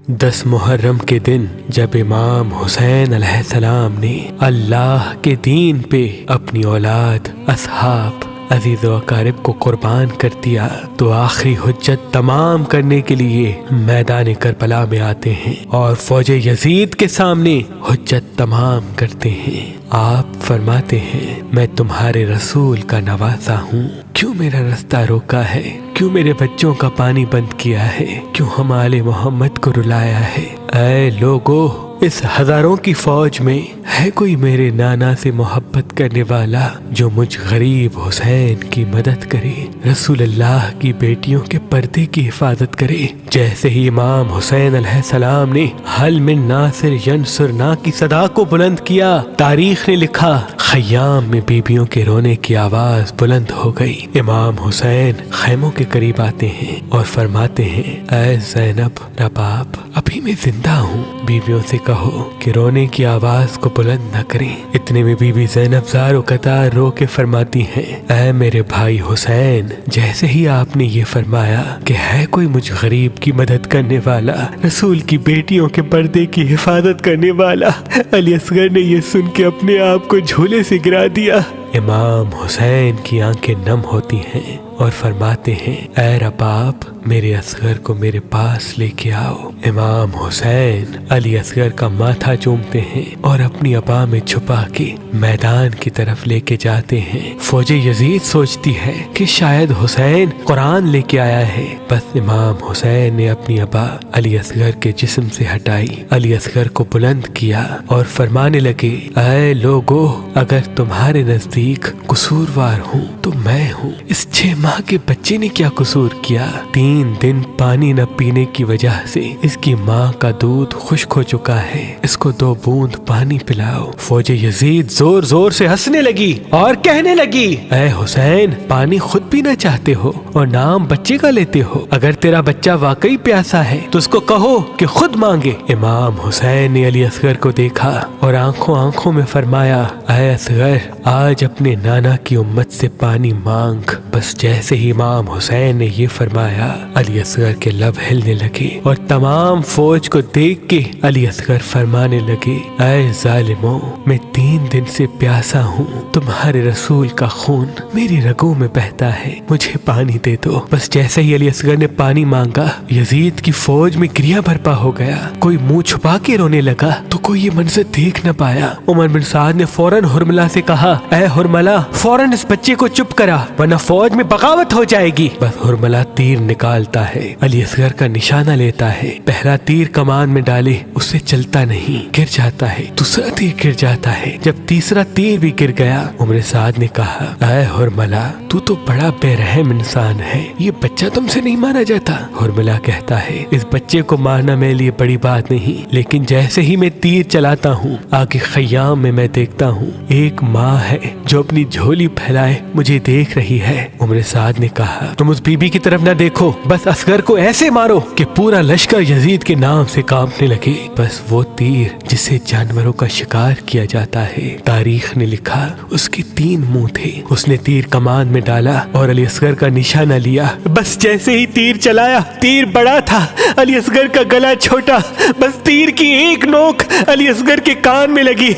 10 محرم کے دن جب امام حسین علیہ السلام نے اللہ کے دین پہ اپنی اولاد، اصحاب، عزیز و اقارب کو قربان کر دیا تو آخری حجت تمام کرنے کے لیے میدان کربلا میں آتے ہیں اور فوج یزید کے سامنے حجت تمام کرتے ہیں۔ آپ فرماتے ہیں میں تمہارے رسول کا نواسا ہوں، کیوں میرا رستہ روکا ہے؟ کیوں میرے بچوں کا پانی بند کیا ہے؟ کیوں ہم آل محمد کو رلایا ہے؟ اے لوگو، اس ہزاروں کی فوج میں ہے کوئی میرے نانا سے محبت کرنے والا جو مجھ غریب حسین کی مدد کرے، رسول اللہ کی بیٹیوں کے پردے کی حفاظت کرے؟ جیسے ہی امام حسین علیہ السلام نے حل من ناصر ینصرنا کی صدا کو بلند کیا، تاریخ نے لکھا خیام میں بیبیوں کے رونے کی آواز بلند ہو گئی۔ امام حسین خیموں کے قریب آتے ہیں اور فرماتے ہیں اے زینب رباب، ابھی میں زندہ ہوں، بیویوں سے کہو کہ رونے کی آواز کو بلند نہ کریں۔ اتنے میں بی بی زینب زار و قطار رو کے فرماتی ہیں اے میرے بھائی حسین، جیسے ہی آپ نے یہ فرمایا کہ ہے کوئی مجھ غریب کی مدد کرنے والا، رسول کی بیٹیوں کے پردے کی حفاظت کرنے والا، علی اصغر نے یہ سن کے اپنے آپ کو جھولے سے گرا دیا۔ امام حسین کی آنکھیں نم ہوتی ہیں اور فرماتے ہیں اے رباب، میرے اصغر کو میرے پاس لے کے آؤ۔ امام حسین علی اصغر کا ماتھا چومتے ہیں اور اپنی ابا میں چھپا کے میدان کی طرف لے کے جاتے ہیں۔ فوج یزید سوچتی ہے کہ شاید حسین قرآن لے کے آیا ہے، بس امام حسین نے اپنی ابا علی اصغر کے جسم سے ہٹائی، علی اصغر کو بلند کیا اور فرمانے لگے اے لوگو، اگر تمہارے نزدیک قصوروار ہوں تو میں ہوں۔ اس 6 ماہ کے بچے نے کیا قصور کیا؟ 3 دن پانی نہ پینے کی وجہ سے اس کی ماں کا دودھ خشک ہو چکا ہے، اس کو 2 بوند پانی پلاؤ۔ فوج یزید زور زور سے ہنسنے لگی اور کہنے لگی اے حسین، پانی خود پینا چاہتے ہو اور نام بچے کا لیتے ہو؟ اگر تیرا بچہ واقعی پیاسا ہے تو اس کو کہو کہ خود مانگے۔ امام حسین نے علی اصغر کو دیکھا اور آنکھوں میں فرمایا اے اصغر، آج اپنے نانا کی امت سے پانی مانگ۔ بس جیسے ہی امام حسین نے یہ فرمایا، علی اصغر کے لب ہلنے لگے اور تمام فوج کو دیکھ کے علی اصغر فرمانے لگے اے ظالموں، میں 3 دن سے پیاسا ہوں، تمہارے رسول کا خون میری رگوں میں بہتا ہے، مجھے پانی دے دو۔ بس جیسے ہی علی اصغر نے پانی مانگا، یزید کی فوج میں گریا برپا ہو گیا، کوئی منہ چھپا کے رونے لگا تو کوئی یہ منظر دیکھ نہ پایا۔ عمر بن سعد نے فوراً حرملہ سے کہا اے حرملہ، فوراً اس بچے کو چپ کرا ورنہ فوج میں بغاوت ہو جائے گی۔ بس حرملہ تیر نکالتا ہے، علی اصغر کا نشانہ لیتا ہے، پہلا تیر کمان میں ڈالے اس سے چلتا نہیں، گر جاتا ہے، دوسرا تیر گر جاتا ہے، جب تیسرا تیر بھی گر گیا، عمر سعد نے کہا اے حرملہ، تو بڑا بے رحم انسان ہے، یہ بچہ تم سے نہیں مارا جاتا۔ حرملہ کہتا ہے اس بچے کو مارنا میرے لیے بڑی بات نہیں، لیکن جیسے ہی میں تیر چلاتا ہوں آگے خیام میں دیکھتا ہوں ایک ماں ہے جو اپنی جھولی پھیلائے مجھے دیکھ رہی ہے۔ عمر سعد نے کہا تم اس بی بی کی طرف نہ دیکھو، بس اصغر کو ایسے مارو کہ پورا لشکر یزید کے نام سے کانپنے لگے۔ بس وہ تیر جسے جانوروں کا شکار کیا جاتا ہے، تاریخ نے لکھا اس کے 3 منہ تھے۔ اس نے تیر کمان میں ڈالا اور علی اصغر کا نشانہ لیا، بس جیسے ہی تیر چلایا، تیر بڑا تھا، علی اصغر کا گلا چھوٹا، بس تیر کی ایک نوک علی اصغر کے کان میں لگی،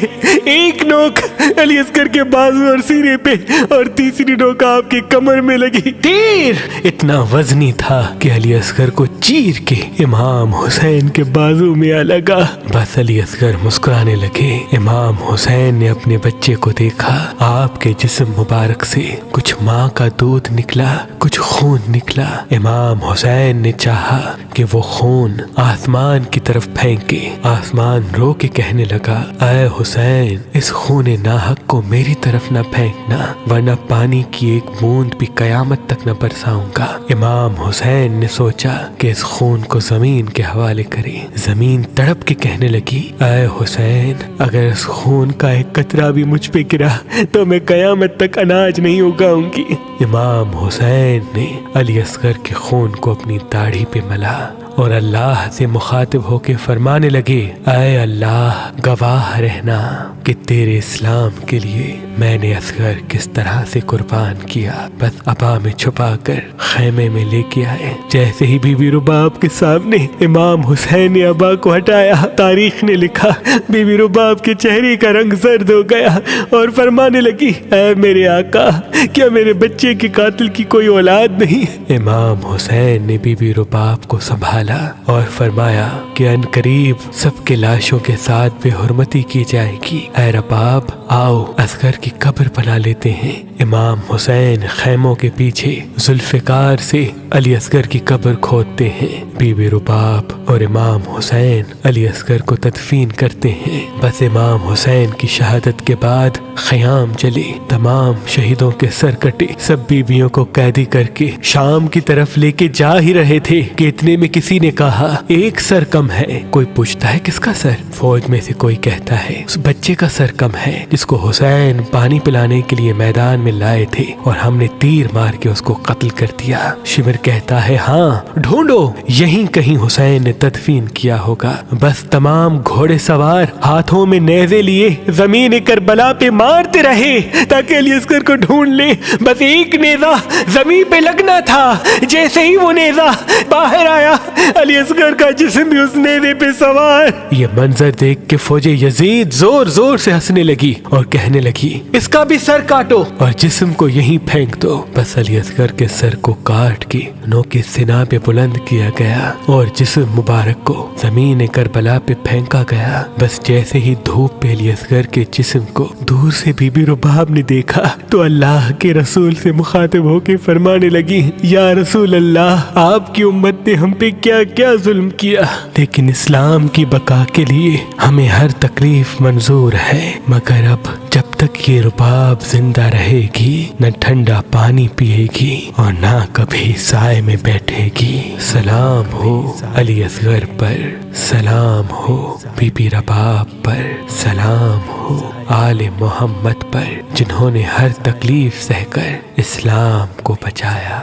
ایک نوک علی اصغر کے بازو اور سینے پہ اور تیسری نوک آپ کی کمر میں لگی۔ تیر اتنا وزنی تھا کہ علی اصغر کو چیر کے امام حسین کے بازو میں آ لگا۔ بس علی اصغر مسکرانے لگے۔ امام حسین نے اپنے بچے کو دیکھا، آپ کے جسم مبارک سے کچھ ماں کا دودھ نکلا، کچھ خون نکلا۔ امام حسین نے چاہا کہ وہ خون آسمان کی طرف پھینکے، آسمان رو کے کہنے لگا اے حسین، اس خون ناحق کو میری طرف نہ پھینکنا ورنہ پانی کی ایک بوند بھی قیامت تک نہ برساؤں گا۔ امام حسین نے سوچا کہ اس خون کو زمین کے حوالے کرے۔ زمین تڑپ کے کہنے لگی اے حسین، اگر اس خون کا ایک قطرہ بھی مجھ پہ گرا تو میں قیامت تک اناج نہیں اگاؤں گی۔ امام حسین نے علی اصغر کے خون کو اپنی داڑھی پہ ملا اور اللہ سے مخاطب ہو کے فرمانے لگے اے اللہ گواہ رہنا کہ تیرے اسلام کے لیے میں نے اصغر کس طرح سے قربان کیا۔ بس ابا میں چھپا کر خیمے میں لے کے آئے۔ جیسے ہی بی بی رباب کے سامنے امام حسین نے ابا کو ہٹایا، تاریخ نے لکھا بی بی رباب کے چہرے کا رنگ زرد ہو گیا اور فرمانے لگی اے میرے آقا، کیا میرے بچے کے قاتل کی کوئی اولاد نہیں؟ امام حسین نے بی بی رباب کو سنبھالا اور فرمایا کہ ان قریب سب کے لاشوں کے ساتھ بے حرمتی کی جائے گی۔ اے رباب آؤ اصغر کی قبر بنا لیتے ہیں۔ امام حسین خیموں کے پیچھے ذوالفقار سے علی اصغر کی قبر کھودتے ہیں۔ بی بی رباب اور امام حسین علی اصغر کو تدفین کرتے ہیں۔ بس امام حسین کی شہادت کے بعد خیام چلے، تمام شہیدوں کے سر کٹے، سب بیویوں کو قیدی کر کے شام کی طرف لے کے جا ہی رہے تھے کہ اتنے میں کسی نے کہا ایک سر کم ہے۔ کوئی پوچھتا ہے کس کا سر؟ فوج میں سے کوئی کہتا ہے اس بچے کا سر کم ہے جس کو حسین پانی پلانے کے لیے میدان میں لائے تھے اور ہم نے تیر مار کے اس کو قتل کر دیا۔ شمر کہتا ہے ہاں ڈھونڈو، یہیں کہیں حسین نے تدفین کیا ہوگا۔ بس تمام گھوڑے سوار ہاتھوں میں نیزے لیے زمین کربلا پہ مارتے رہے تاکہ علی اصغر کو ڈھونڈ لے۔ بس ایک نیزہ زمین پہ لگنا تھا، جیسے ہی وہ نیزہ باہر آیا علی اصغر کا جسم بھی اس نیزے پہ سوار۔ یہ منظر دیکھ کے فوج یزید زور زور سے ہنسنے لگی اور کہنے لگی اس کا بھی سر کاٹو اور جسم کو یہیں پھینک دو۔ بس علی اصغر کے سر کو کاٹ کے نوک سنا پہ بلند کیا گیا اور جسم مبارک کو زمین کربلا پہ پھینکا گیا۔ بس جیسے ہی دھوپ پہ علی اصغر کے جسم کو دور سے بی بی رباب نے دیکھا تو اللہ کے رسول سے مخاطب ہو کے فرمانے لگی یا رسول اللہ، آپ کی امت نے ہم پہ کیا کیا ظلم کیا، لیکن اسلام کی بقا کے لیے ہمیں ہر تکلیف منظور ہے، مگر اب جب تک یہ رباب زندہ رہے گی نہ ٹھنڈا پانی پیے گی اور نہ کبھی سائے میں بیٹھے گی۔ سلام ہو علی اصغر پر، سلام ہو بی بی رباب پر، سلام ہو آل محمد پر جنہوں نے ہر تکلیف سہ کر اسلام کو بچایا۔